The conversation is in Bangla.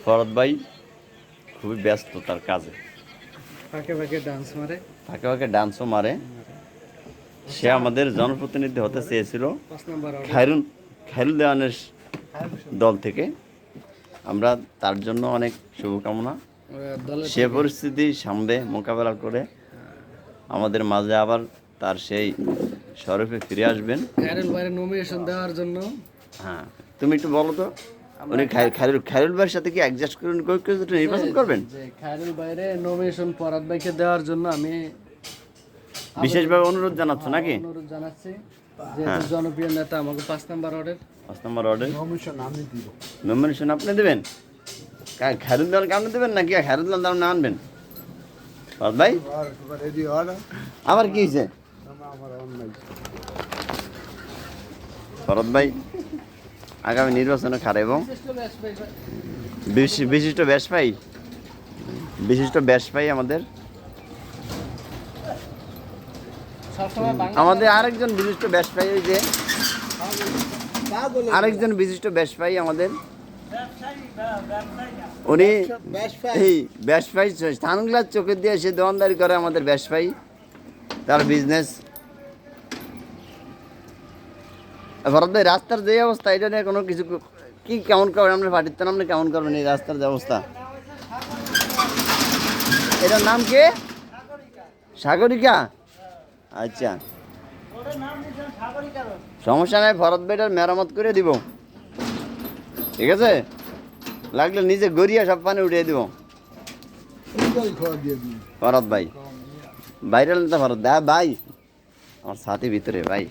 ফরদ ভাই খুবই ব্যস্ত তার কাজে, ফাঁকে ফাঁকে ডান্স মারে। ফাঁকে ফাঁকে ডান্সও মারে। সে আমাদের জনপ্রতিনিধি হতে চেয়েছিল 5 নম্বর খায়রুল দেওয়ানের দল থেকে। আমরা তার জন্য অনেক শুভকামনা। সে পরিস্থিতি সামলে মোকাবেলা করে আমাদের মাঝে আবার তার সেই স্বরূপে ফিরে আসবেন। খায়রুল ভাইয়ের নমিনেশন দেওয়ার জন্য। হ্যাঁ, তুমি একটু বলো তো, উনি খায়রুল ভাইয়ের সাথে কি অ্যাডজাস্ট করে নির্বাচন করবেন? খায়রুল ভাইয়ের নমিনেশন ফরহাদ ভাইকে দেওয়ার জন্য আমি বিশেষভাবে অনুরোধ জানাচ্ছ নাকি? অনুরোধ জানাচ্ছি, যেহেতু জনপ্রিয় নেতা আমাকে 5 নম্বর ওয়ার্ডের নমিনেশন আপনি দেবেন? খায়রুল দেওয়ানকে আপনি দেবেন নাকি খায়রুল দেওয়ান না আনবেন? ফরহাদ ভাই আবার কি হয়েছে? ফরহাদ ভাই আগামী নির্বাচনে খারে এবং বিশিষ্ট ব্যবসায়ী আমাদের আরেকজন বিশিষ্ট ব্যবসায়ী, ওই যে আরেকজন বিশিষ্ট ব্যবসায়ী আমাদের, উনি এই ব্যবসায়ী স্থানগুলার চোখে দিয়ে সে দোকানদারি করে। আমাদের ব্যবসায়ী, তার বিজনেস। ভরত ভাই, রাস্তার যে অবস্থা, এটা নিয়ে কোনো কিছু কি কেমন করবেন? আমরা পাঠিয়ে আপনি কেমন করবেন এই রাস্তার যে অবস্থা? এটার নাম কি? সাগরিকা। আচ্ছা, সমস্যা নাই, ভরত ভাই এটার মেরামত করে দিব, ঠিক আছে? লাগলে নিজে গড়িয়া সব পানি উঠিয়ে দিব। ভরত ভাই ভাইরাল নেতা ভরত দা ভাই, আমার সাথী ভিতরে ভাই।